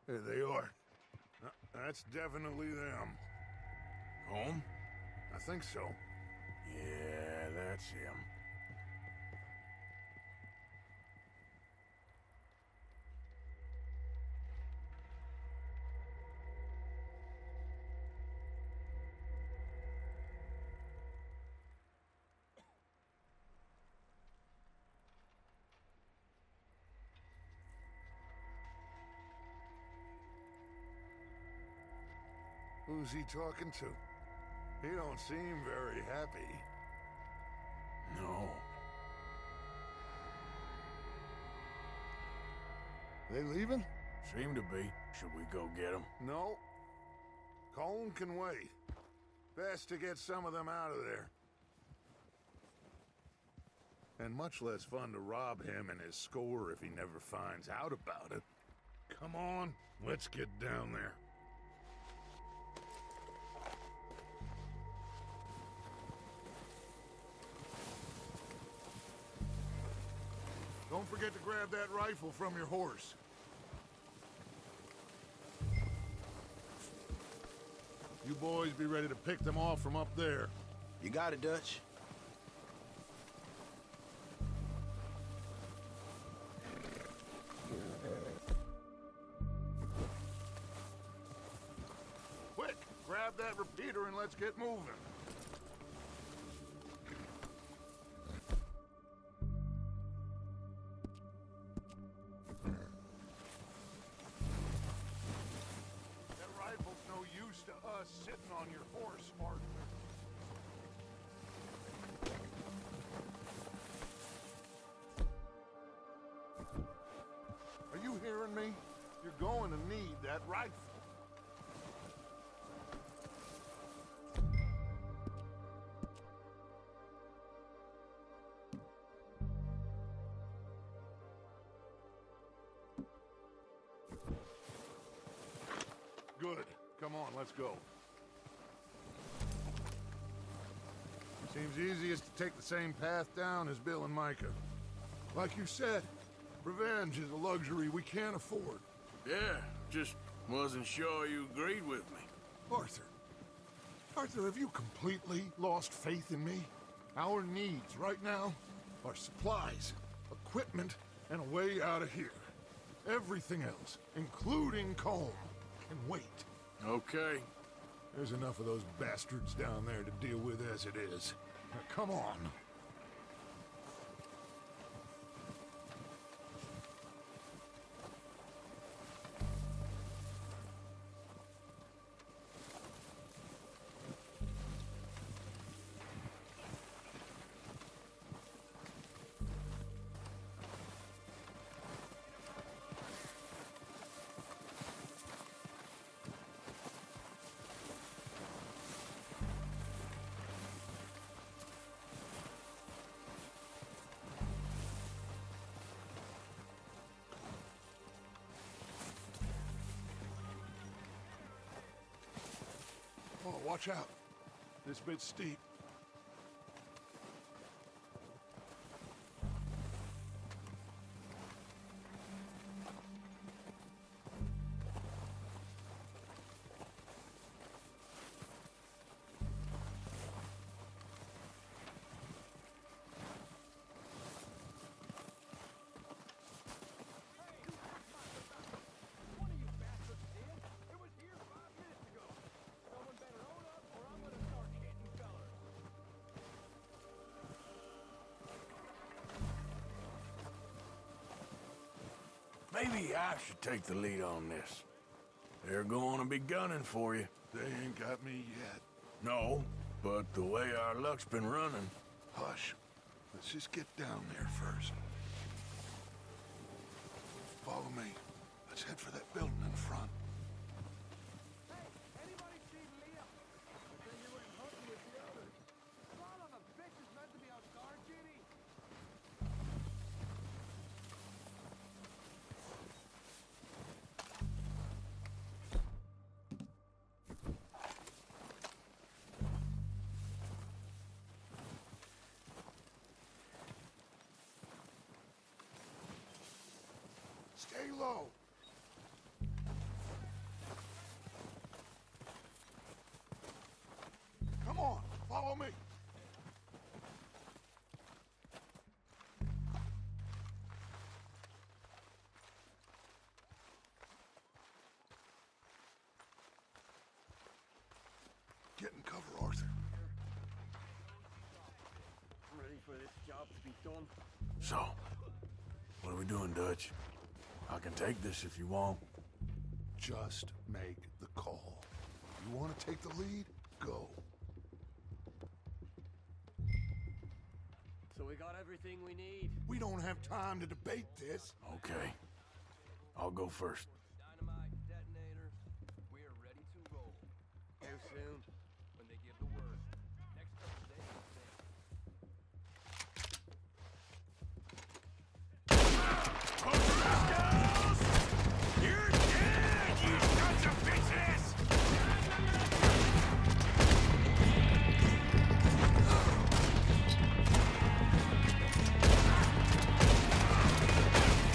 There they are. That's definitely them. Home? I think so. Yeah, that's him. Who's he talking to? He don't seem very happy. No. They leaving? Seem to be. Should we go get them? No. Colm can wait. Best to get some of them out of there. And much less fun to rob him and his score if he never finds out about it. Come on, let's get down there. Don't forget to grab that rifle from your horse. You boys be ready to pick them off from up there. You got it, Dutch. Quick, grab that repeater and let's get moving. That rifle's no use to us sitting on your horse, Arthur. Are you hearing me? You're going to need that rifle. Good. Come on, let's go. Seems easiest to take the same path down as Bill and Micah. Like you said, revenge is a luxury we can't afford. Yeah, just wasn't sure you agreed with me. Arthur. Arthur, have you completely lost faith in me? Our needs right now are supplies, equipment, and a way out of here. Everything else, including Colm, can wait. Okay. There's enough of those bastards down there to deal with as it is. Now, come on. Oh, watch out. This bit's steep. Maybe I should take the lead on this. They're going to be gunning for you. They ain't got me yet. No, but the way our luck's been running... Hush. Let's just get down there first. Follow me. Let's head for that building in front. Hey, anybody see Leah? Then you went hunting with the others. Son of a bitch is meant to be on guard duty. Stay low. Get in cover, Arthur. Ready for this job to be done? So, what are we doing, Dutch? I can take this if you want. Just make the call. You want to take the lead? Go. So we got everything we need. We don't have time to debate this. Okay. I'll go first. Dynamite detonator. We're ready to roll. How soon? When they give the word. Next couple days, You're dead, you sons of bitches!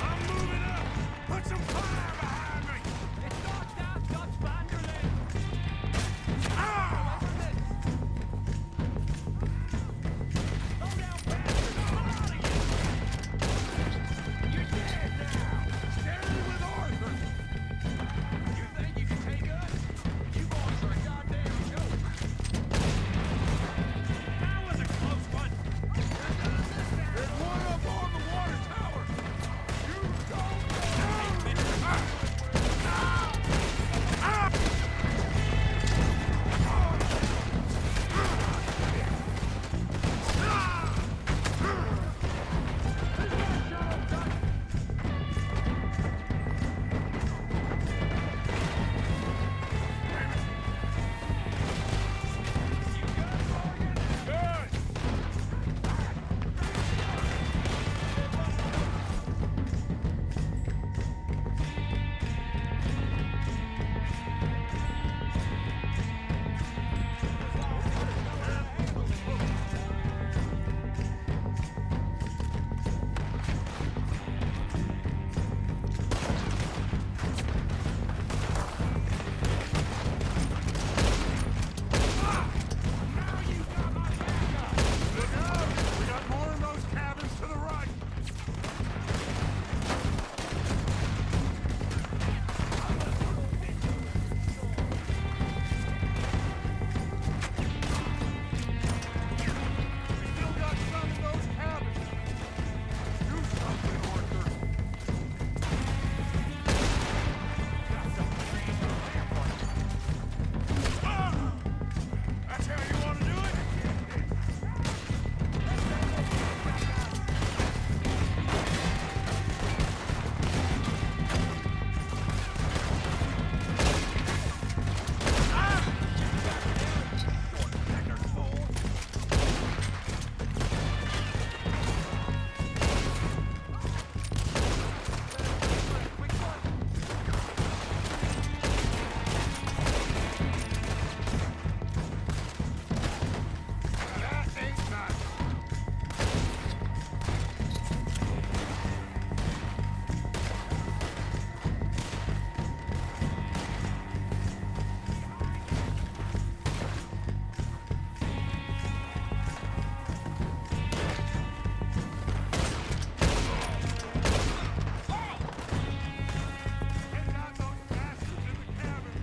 I'm moving up! Put some fire behind me! It's not that Dutch Vanderlyn! Ah! Slow down, bastard! Come out of here! You're dead now! Stay with Arthur! You think you can take us? You boys are a goddamn joke! That was a close one! There's one up on the water tower! You don't Good! Look out! We got more in those cabins to the right! We still got some in those cabins! Do something, Arthur! Ah! That's how you want to do it? That ain't nice! Take out those bastards in the cabin!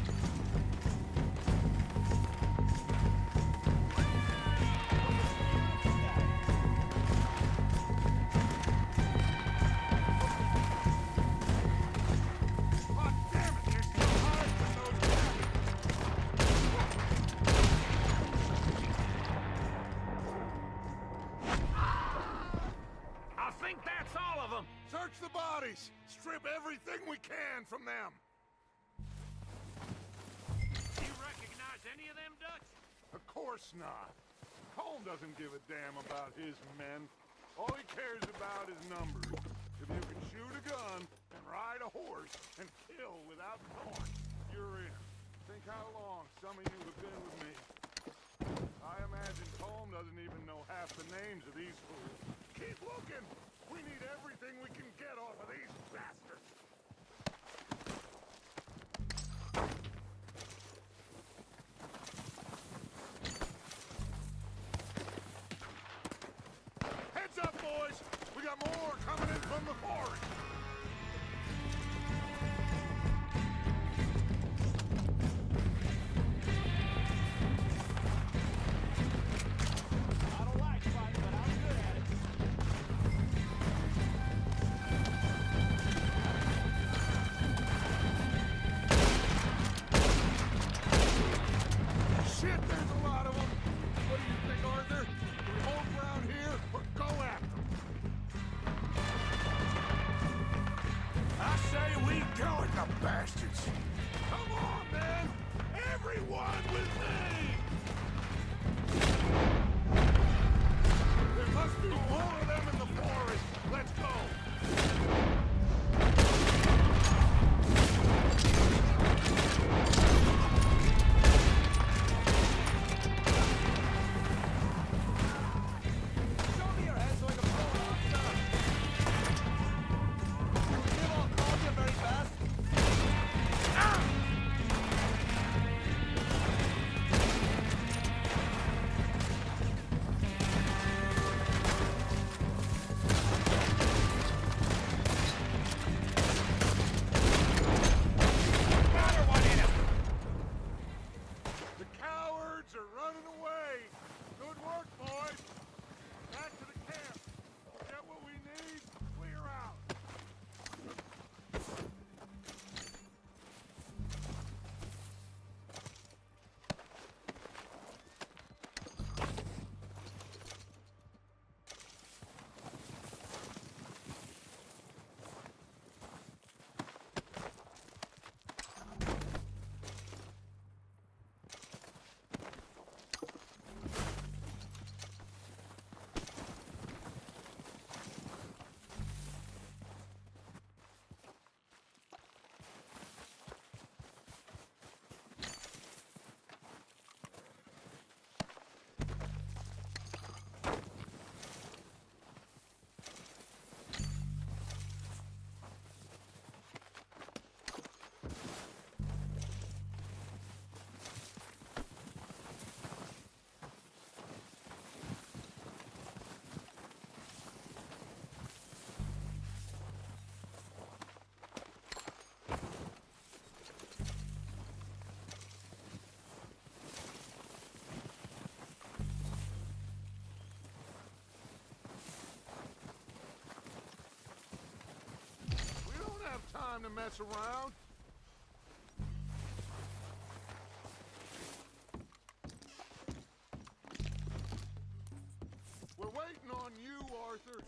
God damn it, they're still hiding in those cabins! I think that's all of them! Search the bodies! Strip everything we can from them! Do you recognize any of them, Dutch? Of course not. Colm doesn't give a damn about his men. All he cares about is numbers. If you can shoot a gun and ride a horse and kill without thorns, you're in. Think how long some of you have been with me. I imagine Colm doesn't even know half the names of these fools. Keep looking! We need everything we can get off of these bastards! Heads up, boys! We got more coming in from the forest! There's a lot of them. What do you think, Arthur? Do we hold ground here or go after them? I say we go at the bastards. Come on, man! Everyone with me! There must be more of them in the forest. Let's go! Show me your head so I can pull it off, son. Give all called you very fast. The cowards are running away. Good work, boys. Back to the camp. Get what we need. Clear out. We don't have time to mess around. We're waiting on you, Arthur.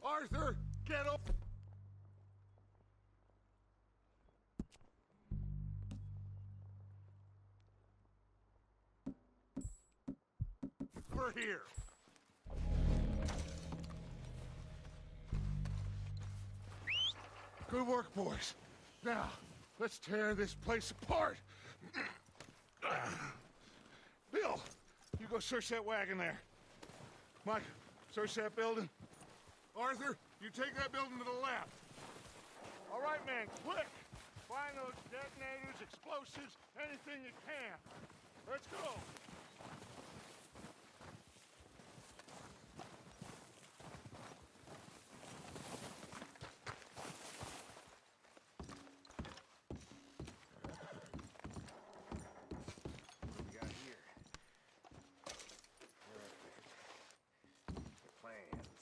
Arthur, get up! We're here. Good work, boys. Now, let's tear this place apart. Bill, you go search that wagon there. Mike, search that building. Arthur, you take that building to the left. All right, man, quick! Find those detonators, explosives, anything you can. Let's go! What do we got here? Plans.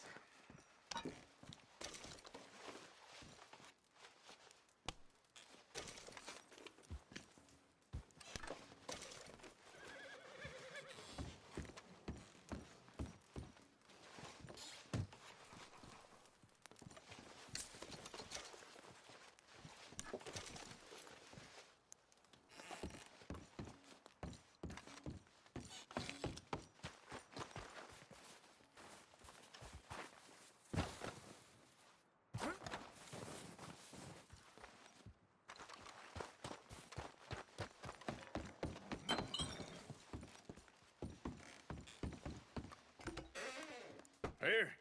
Here.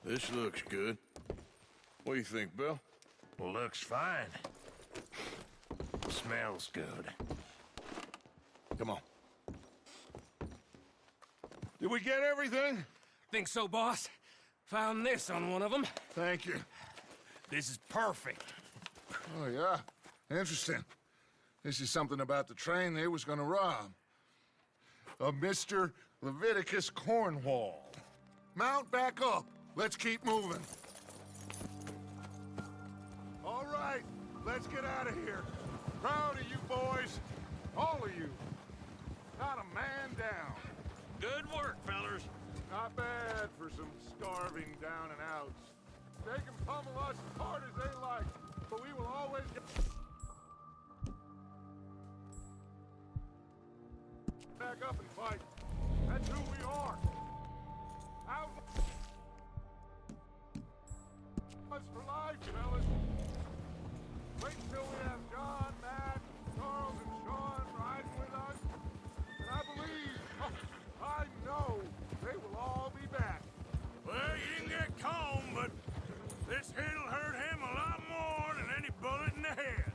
This looks good. What do you think, Bill? Looks fine. Smells good. Come on. Did we get everything? Think so, boss? Found this on one of them. Thank you. This is perfect. Oh, yeah? Interesting. This is something about the train they was gonna rob. a Mr. Leviticus Cornwall. Mount back up. Let's keep moving. All right, let's get out of here. Proud of you boys. All of you. Not a man down. Good work, fellers. Not bad for some starving down and outs. They can pummel us as hard as they like, but we will always get back up and fight. That's who we are. Out us for life, fellas. Wait till we have John, Matt, Charles, and Sean riding with us. And I believe, I know, they will all be back. Well, you didn't get Combe, but this hit'll hurt him a lot more than any bullet in the head.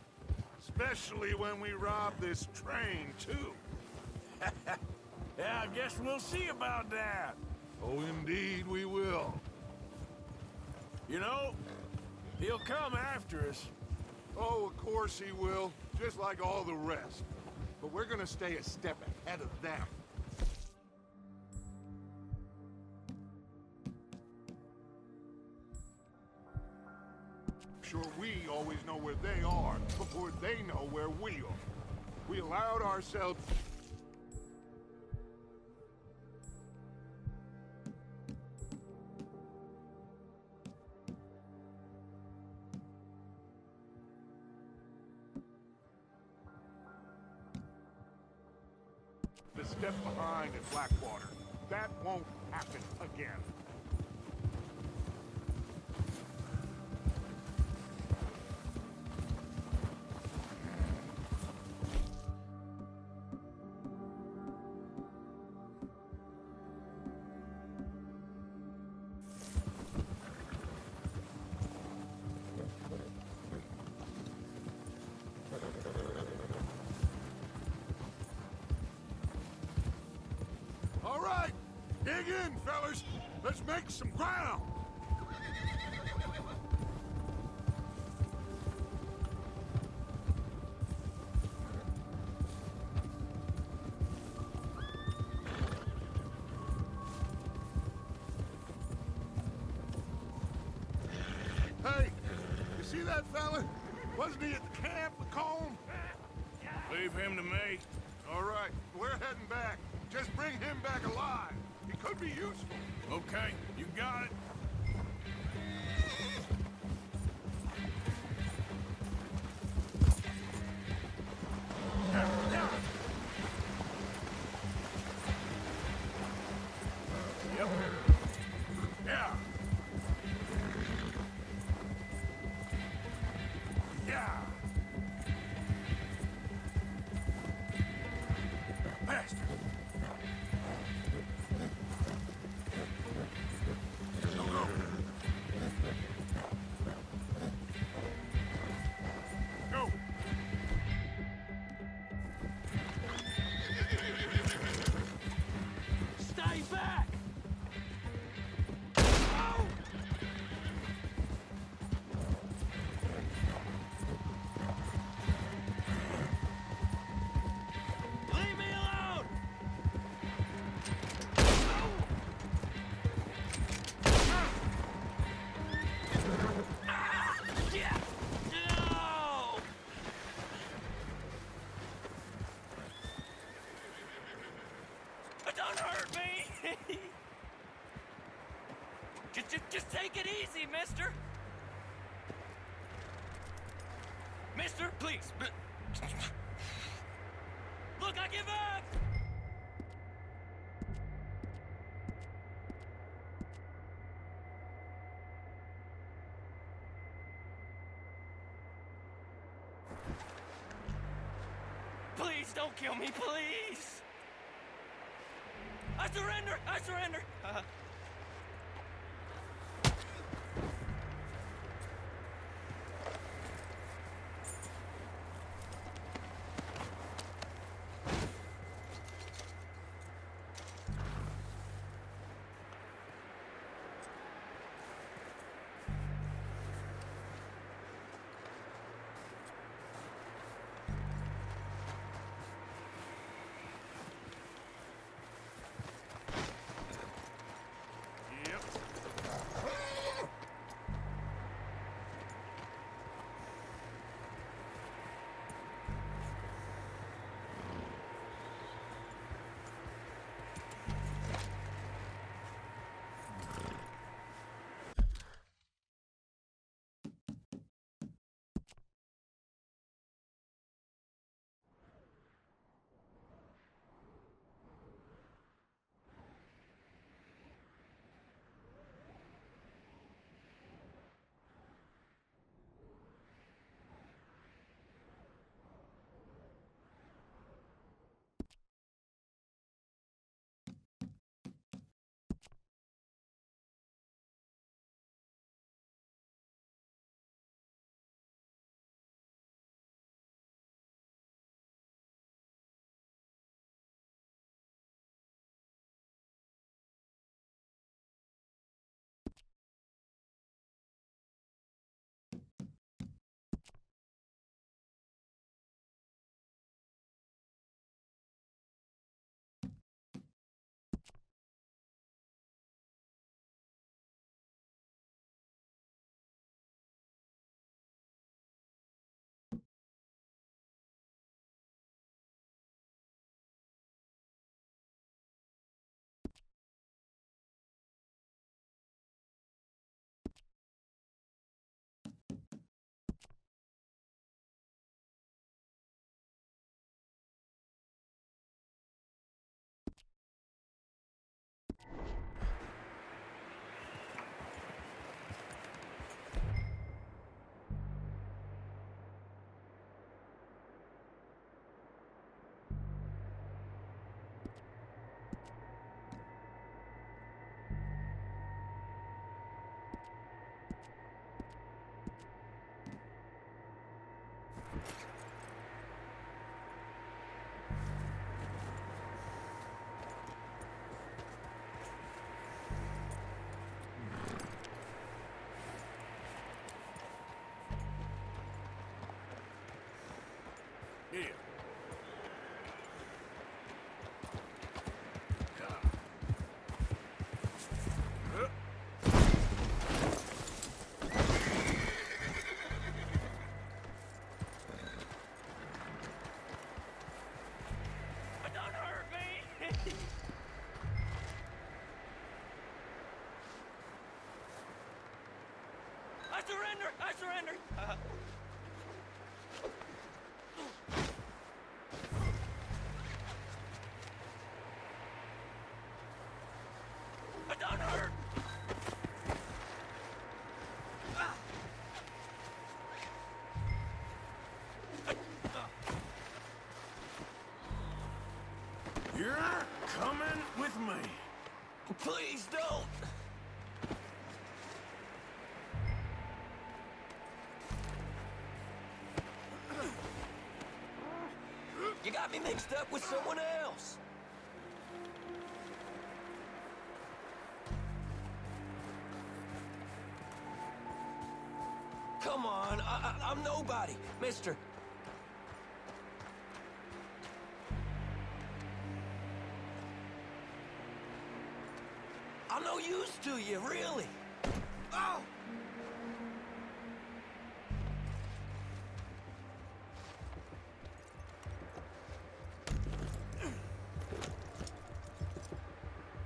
Especially when we rob this train, too. Yeah, I guess we'll see about that. Oh, indeed we will. You know, he'll come after us. Oh, of course he will, just like all the rest. But we're gonna stay a step ahead of them. Sure, we always know where they are before they know where we are. We allowed ourselves... to step behind at Blackwater. That won't happen again. All right, dig in, fellas. Let's make some ground. Hey, you see that fella? Wasn't he at the camp with Colm? Leave him to me. All right, we're heading back. Just bring him back alive. He could be useful. Okay, you got it. Yep. Yeah. Yeah. Faster. Go, go. Go. Stay back! Oh! Leave me alone! Ah! Yeah! No! Don't hurt me! just take it easy, mister! Mister, please! Look, I give up! Please don't kill me, please! I surrender! I surrender! surrender! I surrender! It don't hurt! You're coming with me. Please don't! You got me mixed up with someone else. Come on, I'm nobody, mister. I'm no use to you, really. Oh!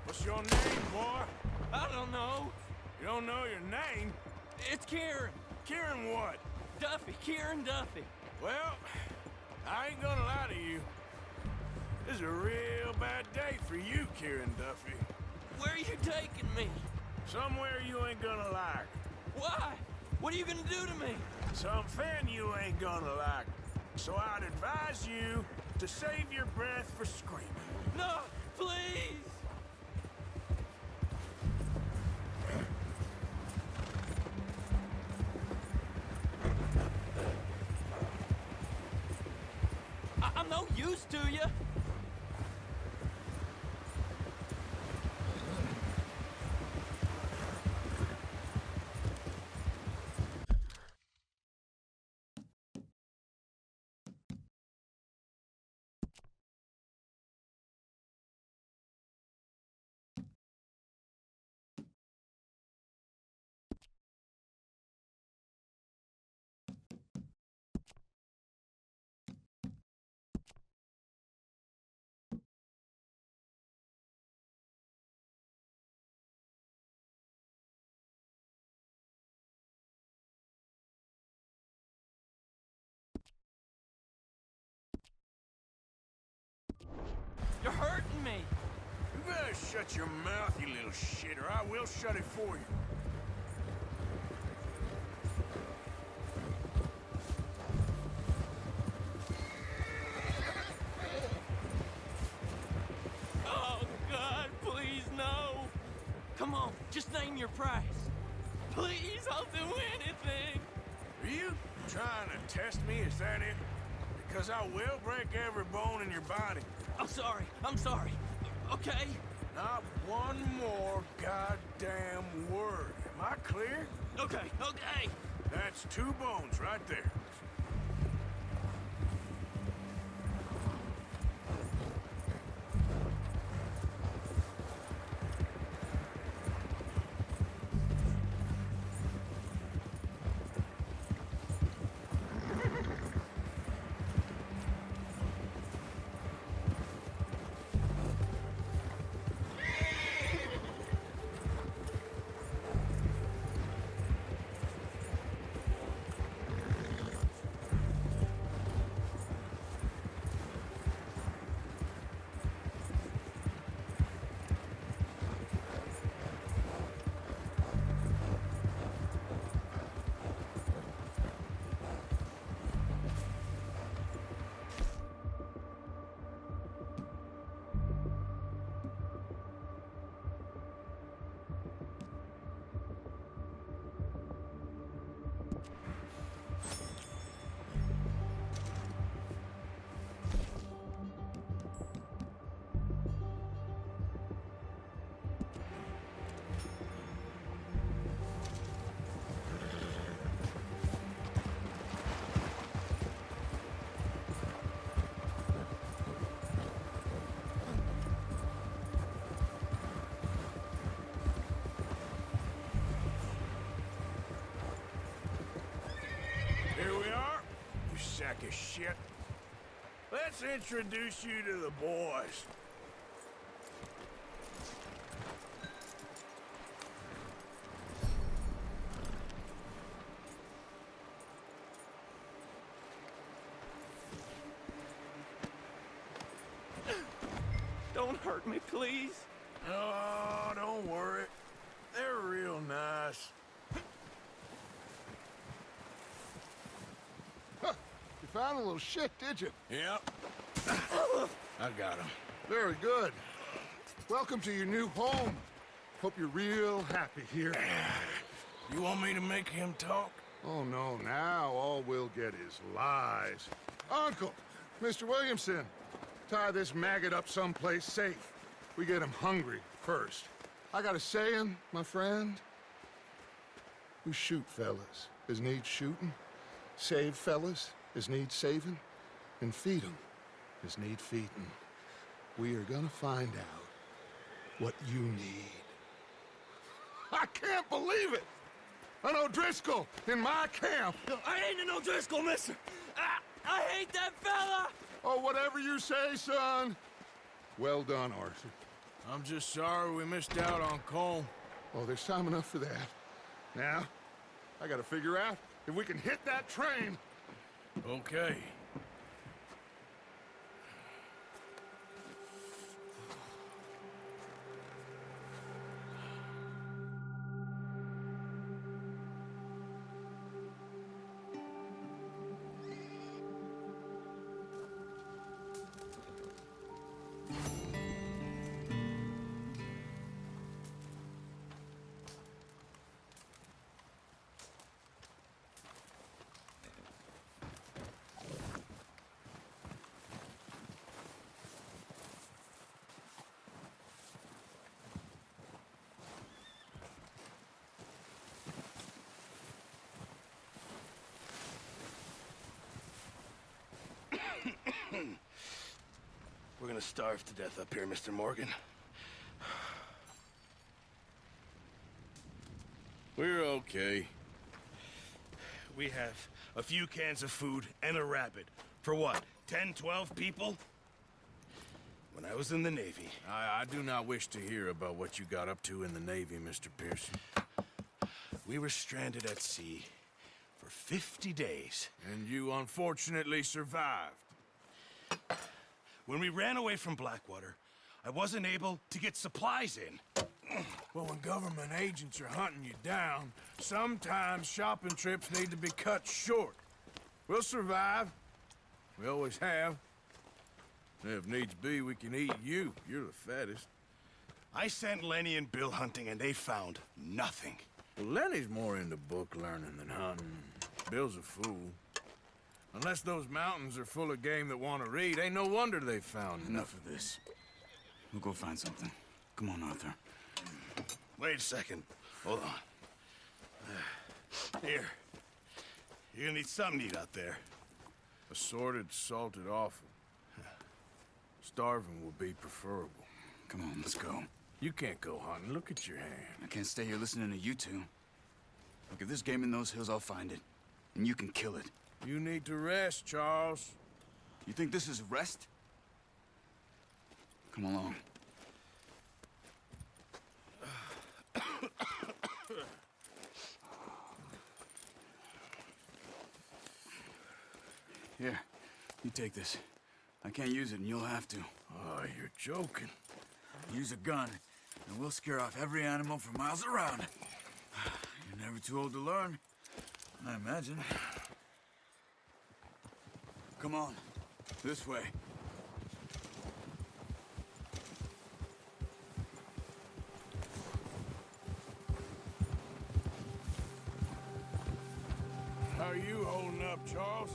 What's your name, boy? I don't know. You don't know your name? It's Kieran. Kieran what? Duffy, Kieran Duffy. Well, I ain't gonna lie to you. This is a real bad day for you, Kieran Duffy. Where are you taking me? Somewhere you ain't gonna like. Why? What are you gonna do to me? Something you ain't gonna like. So I'd advise you to save your breath for screaming. No, please! I'm no use to you. You're hurting me. You better shut your mouth, you little shit, or I will shut it for you. Oh, God, please, no. Come on, just name your price. Please, I'll do anything. Are you trying to test me? Is that it? Because I will break every bone in your body. I'm sorry. Okay? Not one more goddamn word. Am I clear? Okay. That's 2 bones right there. Sack of shit. Let's introduce you to the boys. hurt me, please? Oh, don't worry. They're real nice. Huh. You found a little shit, did you? Yep. I got him. Very good. Welcome to your new home. Hope you're real happy here. You want me to make him talk? Oh, no, now all we'll get is lies. Uncle, Mr. Williamson, tie this maggot up someplace safe. We get him hungry first. I got a saying, my friend. We shoot fellas as need shooting, save fellas as need saving, and feed 'em as need feeding. We are gonna find out what you need. I can't believe it! An O'Driscoll in my camp! I ain't an O'Driscoll, mister! I hate that fella! Oh, whatever you say, son. Well done, Arthur. I'm just sorry we missed out on Cole. Oh, there's time enough for that. Now, I gotta figure out if we can hit that train. Okay. We're gonna starve to death up here, Mr. Morgan. We're okay. We have a few cans of food and a rabbit. For what, 10, 12 people? When I was in the Navy... I do not wish to hear about what you got up to in the Navy, Mr. Pearson. We were stranded at sea for 50 days. And you unfortunately survived. When we ran away from Blackwater, I wasn't able to get supplies in. Well, when government agents are hunting you down, sometimes shopping trips need to be cut short. We'll survive. We always have. If needs be, we can eat you. You're the fattest. I sent Lenny and Bill hunting, and they found nothing. Well, Lenny's more into book learning than hunting. Bill's a fool. Unless those mountains are full of game that want to read, ain't no wonder they found Enough of this. We'll go find something. Come on, Arthur. Wait a second. Hold on. Here. You're gonna need something to eat out there. Assorted, salted offal. Starving will be preferable. Come on, let's go. You can't go hunting. Look at your hand. I can't stay here listening to you two. Look, if there's game in those hills, I'll find it. And you can kill it. You need to rest, Charles. You think this is rest? Come along. Here, you take this. I can't use it, and you'll have to. Oh, you're joking. Use a gun, and we'll scare off every animal for miles around. You're never too old to learn, I imagine. Come on, this way. How are you holding up, Charles?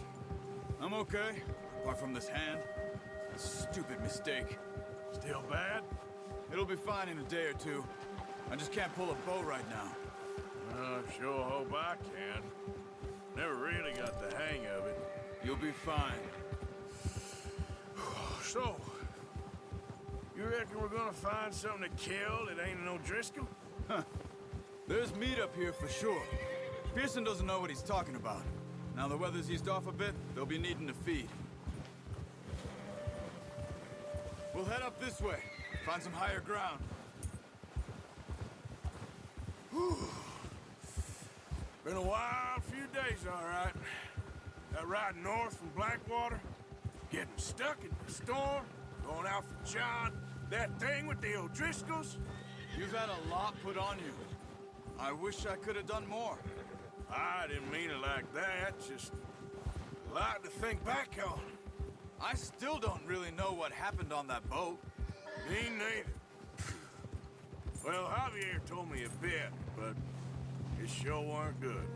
I'm okay, apart from this hand. A stupid mistake. Still bad? It'll be fine in a day or two. I just can't pull a bow right now. I sure hope I can. Never really got the hang of it. You'll be fine. So, you reckon we're gonna find something to kill that ain't an O'Driscoll? There's meat up here for sure. Pearson doesn't know what he's talking about. Now the weather's eased off a bit, they'll be needing to feed. We'll head up this way, find some higher ground. Been a wild few days, all right. That ride north from Blackwater, getting stuck in the storm, going out for John, That thing with the O'Driscolls? You've had a lot put on you. I wish I could have done more. I didn't mean it like that, just a lot to think back on. I still don't really know what happened on that boat. Me neither. Well, Javier told me a bit, but it sure weren't good.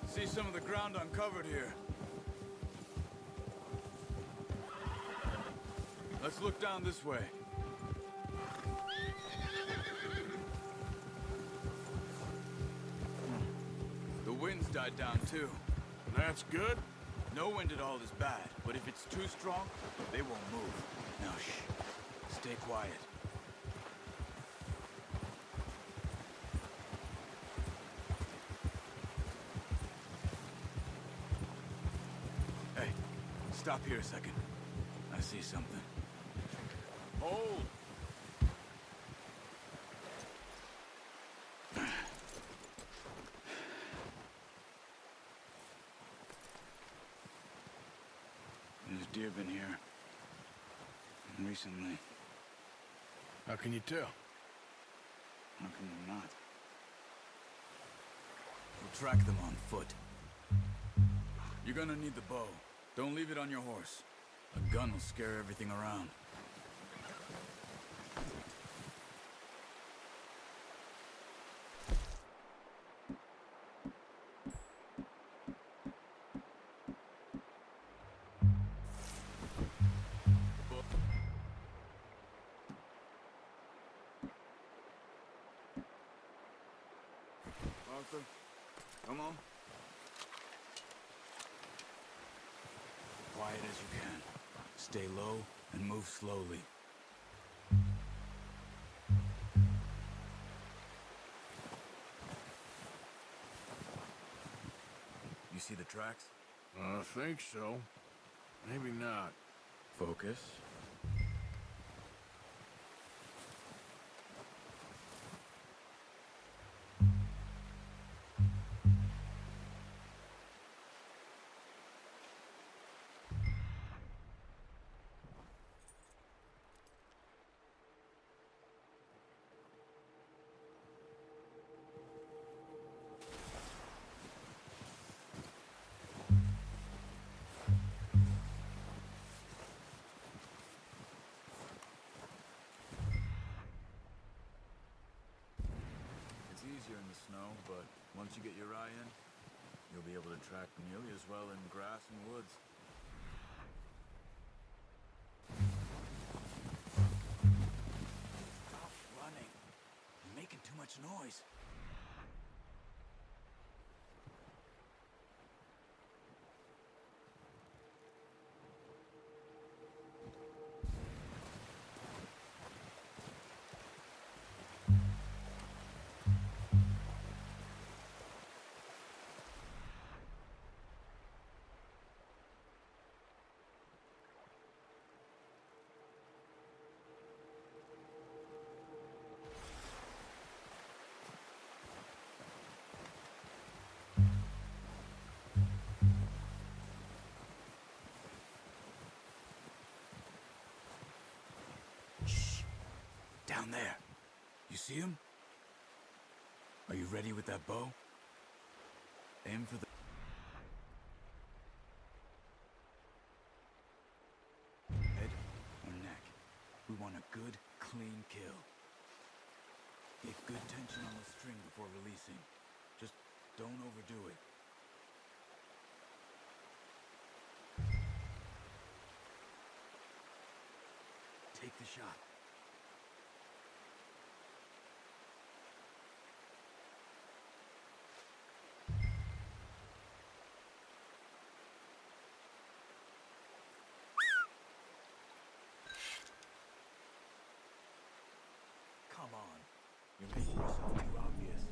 See some of the ground uncovered here. Let's look down this way. The wind's died down too. That's good. No wind at all is bad, but if it's too strong, they won't move. Now shh. Stay quiet. Hey, stop here a second. I see something. Hold. There's deer been here. Recently. How can you tell? How can you not? We'll track them on foot. You're gonna need the bow. Don't leave it on your horse. A gun will scare everything around. Arthur, come on. Quiet as you can. Stay low and move slowly. You see the tracks? I think so. Maybe not. Focus. It's easier in the snow, but once you get your eye in, you'll be able to track nearly as well in grass and woods. Stop running. You're making too much noise. Down there. You see him? Are you ready with that bow? Aim for the... head or neck. We want a good, clean kill. Get good tension on the string before releasing. Just don't overdo it. Take the shot. Come on. You're making yourself too obvious.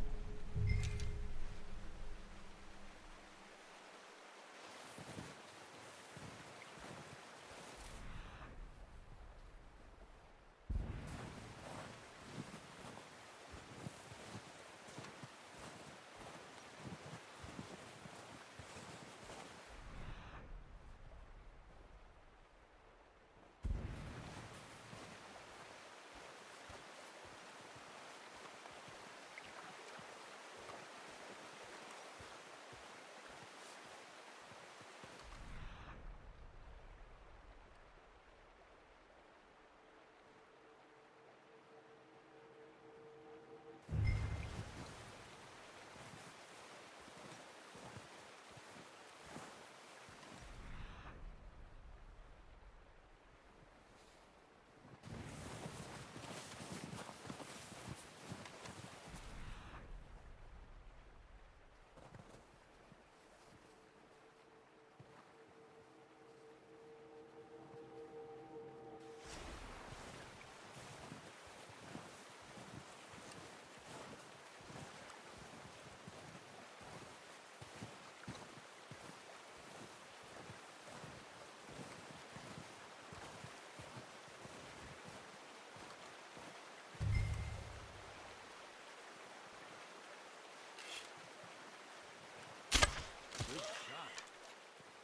Good shot.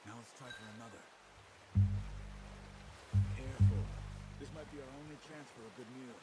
Now let's try for another. Careful. This might be our only chance for a good meal.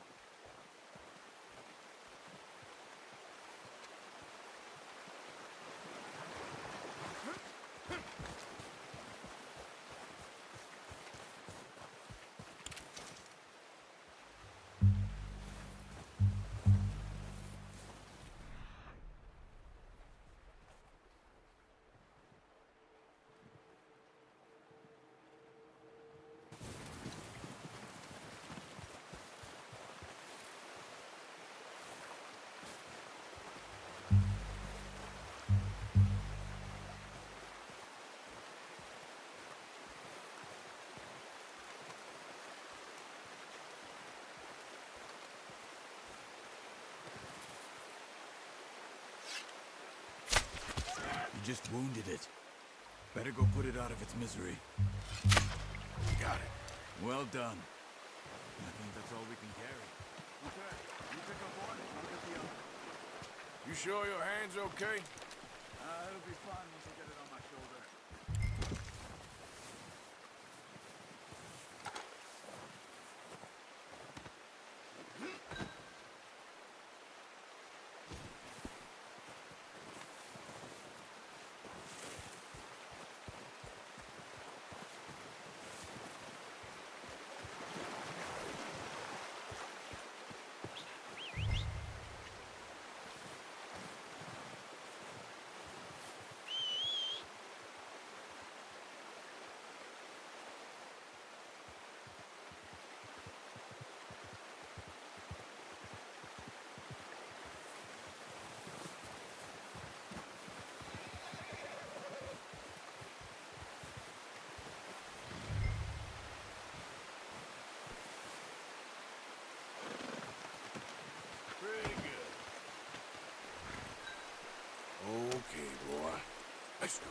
You just wounded it. Better go put it out of its misery. Got it. Well done. I think that's all we can carry. Okay, you pick up one, I'll get the other. You sure your hand's okay? It'll be fine once I get it on my shoulder. Pretty good. Okay, boy. Let's go.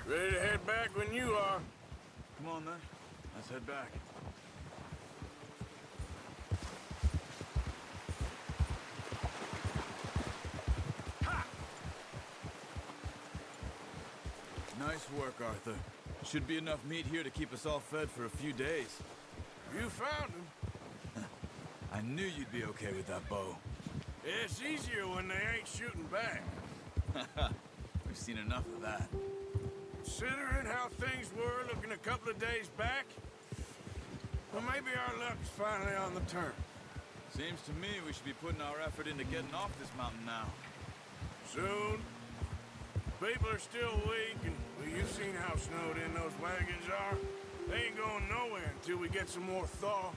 Ready to head back when you are. Come on then. Let's head back. Nice work, Arthur. Should be enough meat here to keep us all fed for a few days. You found him. I knew you'd be okay with that bow. It's easier when they ain't shooting back. We've seen enough of that. Considering how things were looking a couple of days back, well, maybe our luck's finally on the turn. Seems to me we should be putting our effort into getting off this mountain now. Soon. People are still weak, and well, you've seen how snowed in those wagons are. They ain't going nowhere until we get some more thaw.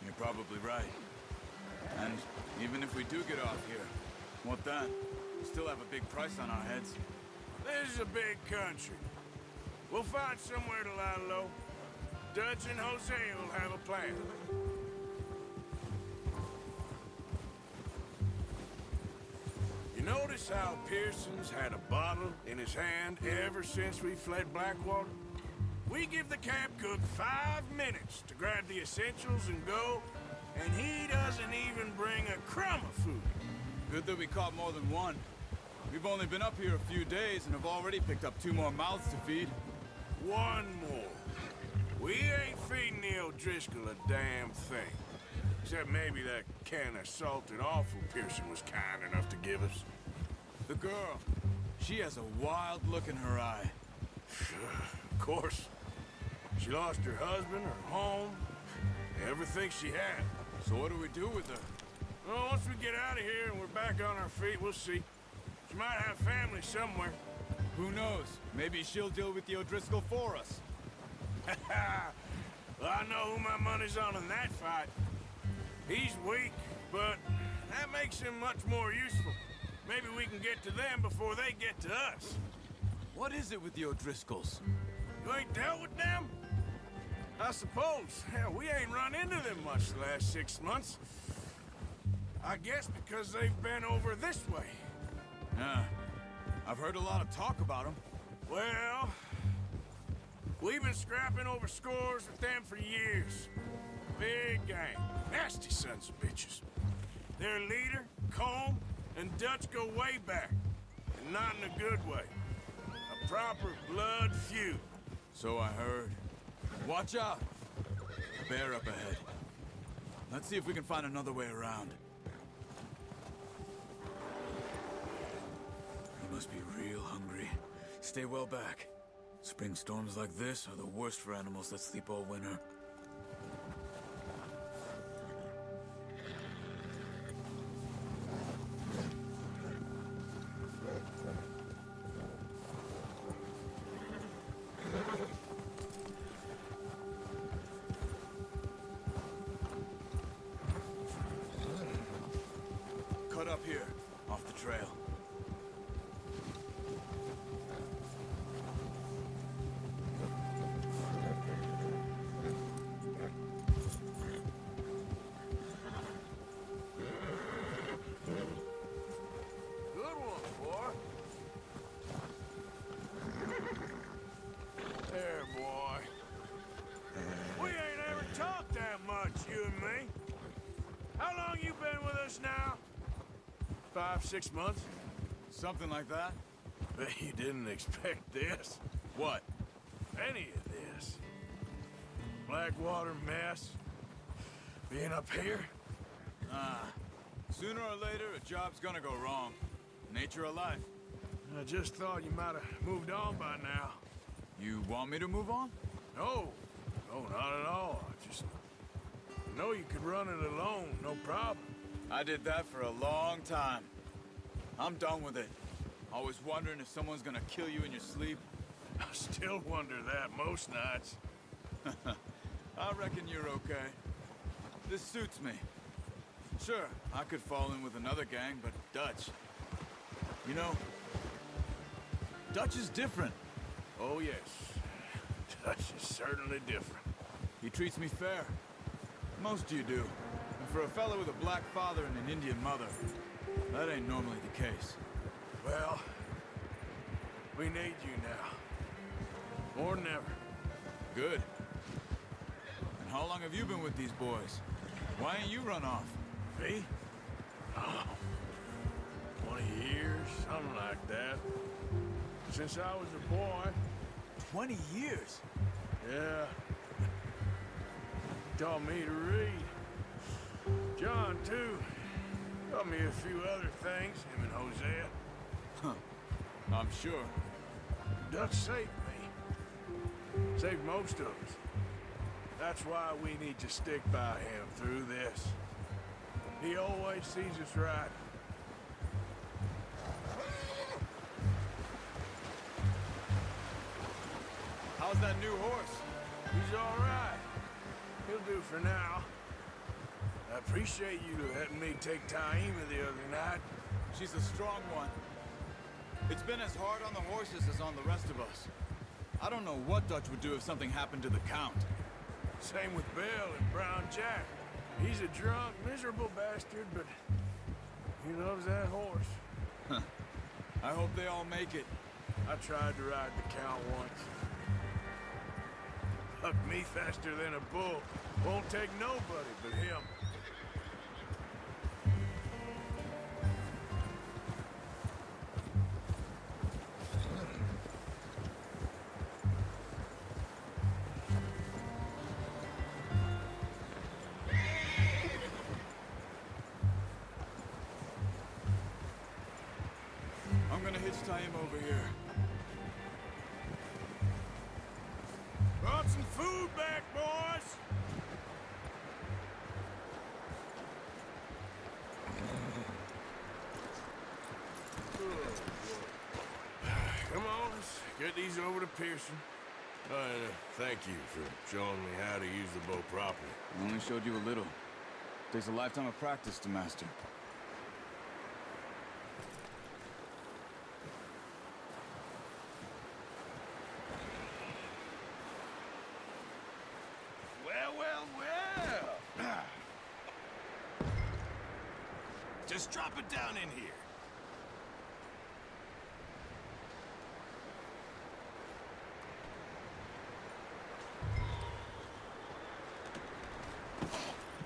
You're probably right. And even if we do get off here, what then? We still have a big price on our heads. This is a big country. We'll find somewhere to lie low. Dutch and Jose will have a plan. You notice how Pearson's had a bottle in his hand ever since we fled Blackwater? We give the camp cook 5 minutes to grab the essentials and go, and he doesn't even bring a crumb of food. Good that we caught more than one. We've only been up here a few days and have already picked up 2 more mouths to feed. One more. We ain't feeding the O'Driscoll a damn thing. Except maybe that can of salted offal Pearson was kind enough to give us. The girl, she has a wild look in her eye. Of course. She lost her husband, her home, everything she had. So what do we do with her? Well, once we get out of here and we're back on our feet, we'll see. She might have family somewhere. Who knows? Maybe she'll deal with the O'Driscoll for us. Well, I know who my money's on in that fight. He's weak, but that makes him much more useful. Maybe we can get to them before they get to us. What is it with the O'Driscolls? You ain't dealt with them? I suppose. Hell, we ain't run into them much the last 6 months. I guess because they've been over this way. Yeah. I've heard a lot of talk about them. Well, we've been scrapping over scores with them for years. Big gang. Nasty sons of bitches. Their leader, Combe, and Dutch go way back. And not in a good way. A proper blood feud. So I heard. Watch out! Bear up ahead. Let's see if we can find another way around. You must be real hungry. Stay well back. Spring storms like this are the worst for animals that sleep all winter. Cut up here, off the trail. Good one, boy. There, boy. We ain't ever talked that much, you and me. How long you been with us now? 5, 6 months? Something like that? Bet you didn't expect this. What? Any of this. Blackwater mess. Being up here. Sooner or later, a job's gonna go wrong. Nature of life. I just thought you might have moved on by now. You want me to move on? No. No, not at all. I just know you could run it alone, no problem. I did that for a long time. I'm done with it. Always wondering if someone's gonna kill you in your sleep. I still wonder that most nights. I reckon you're okay. This suits me. Sure, I could fall in with another gang, but Dutch... You know, Dutch is different. Oh, yes. Dutch is certainly different. He treats me fair. Most you do. And for a fellow with a black father and an Indian mother, that ain't normally the case. Well, we need you now. More than ever. Good. And how long have you been with these boys? Why ain't you run off? Me? Oh, 20 years, something like that. since I was a boy. 20 years? Yeah. He taught me to read. John, too. Taught me a few other things, him and Hosea. I'm sure. Dutch saved me. Saved most of us. That's why we need to stick by him through this. He always sees us right. How's that new horse? He's all right. He'll do for now. I appreciate you letting me take Taima the other night. She's a strong one. It's been as hard on the horses as on the rest of us. I don't know what Dutch would do if something happened to the Count. Same with Bill and Brown Jack. He's a drunk, miserable bastard, but he loves that horse. I hope they all make it. I tried to ride the Count once. Hucked me faster than a bull. Won't take nobody but him. I'm gonna hitch tie him over here. Brought some food back, boys! Come on, let's get these over to Pearson. Thank you for showing me how to use the bow properly. I only showed you a little. Takes a lifetime of practice to master. Well. Just drop it down in here.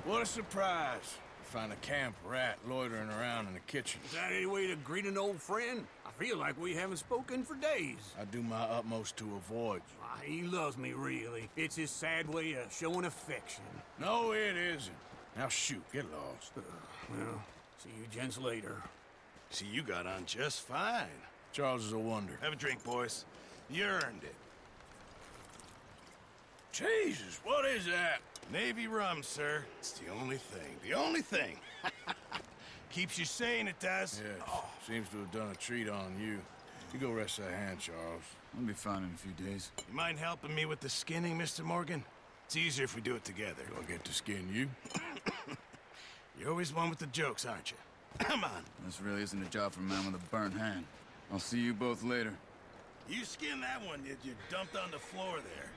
What a surprise. Find a camp rat loitering around in the kitchen. Is that any way to greet an old friend? I feel like we haven't spoken for days. I do my utmost to avoid you. He loves me, really. It's his sad way of showing affection. No, it isn't. Now shoot, get lost. Well, see you gents later. See, you got on just fine. Charles is a wonder. Have a drink, boys. You earned it. Jesus, what is that? Navy rum, sir. It's the only thing. The only thing. Keeps you sane, it does. Yes, seems to have done a treat on you. You go rest that hand, Charles. I'll be fine in a few days. You mind helping me with the skinning, Mr. Morgan? It's easier if we do it together. Do I get to skin you? You're always one with the jokes, aren't you? Come on. This really isn't a job for a man with a burnt hand. I'll see you both later. You skinned that one you dumped on the floor there.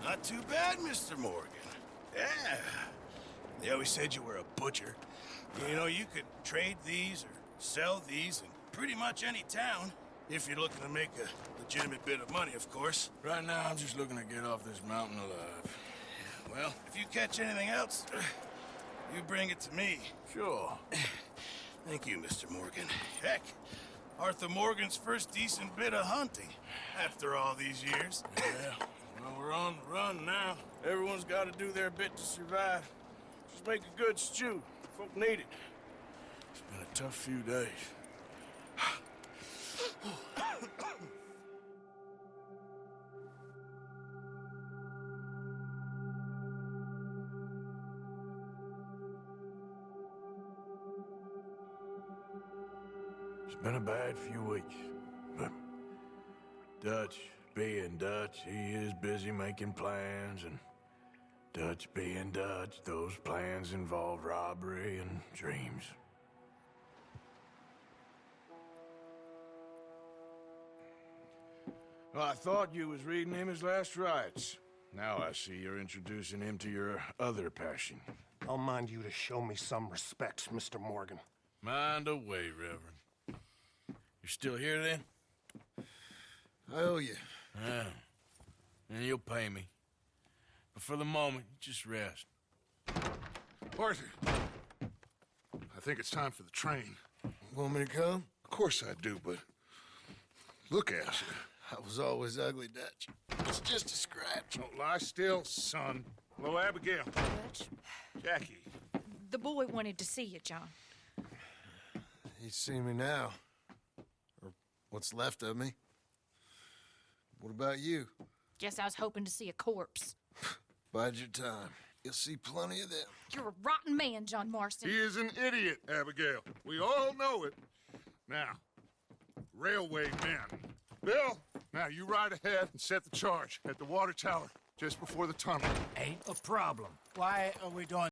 Not too bad, Mr. Morgan. Yeah. They always said you were a butcher. You know, you could trade these or sell these in pretty much any town. If you're looking to make a legitimate bit of money, of course. Right now, I'm just looking to get off this mountain alive. Well, if you catch anything else, you bring it to me. Sure. Thank you, Mr. Morgan. Heck, Arthur Morgan's first decent bit of hunting after all these years. Yeah. Well, we're on the run now. Everyone's got to do their bit to survive. Just make a good stew. Folk need it. It's been a tough few days. It's been a bad few weeks, but Dutch being Dutch, he is busy making plans, and Dutch being Dutch, those plans involve robbery and dreams. Well, I thought you was reading him his last rites. Now I see you're introducing him to your other passion. I'll mind you to show me some respect, Mr. Morgan. Mind away, Reverend. You're still here, then? I owe you. Yeah. And you'll pay me. But for the moment, just rest. Arthur, I think it's time for the train. Want me to come? Of course I do, but look at you. I was always ugly, Dutch. It's just a scratch. Don't lie still, son. Hello, Abigail. Dutch, Jackie. the boy wanted to see you, John. He's seen me now. Or what's left of me. What about you? Guess I was hoping to see a corpse. Bide your time. You'll see plenty of them. You're a rotten man, John Marston. He is an idiot, Abigail. We all know it. Now, railway men. Bill, now you ride ahead and set the charge at the water tower just before the tunnel. Ain't a problem. Why are we doing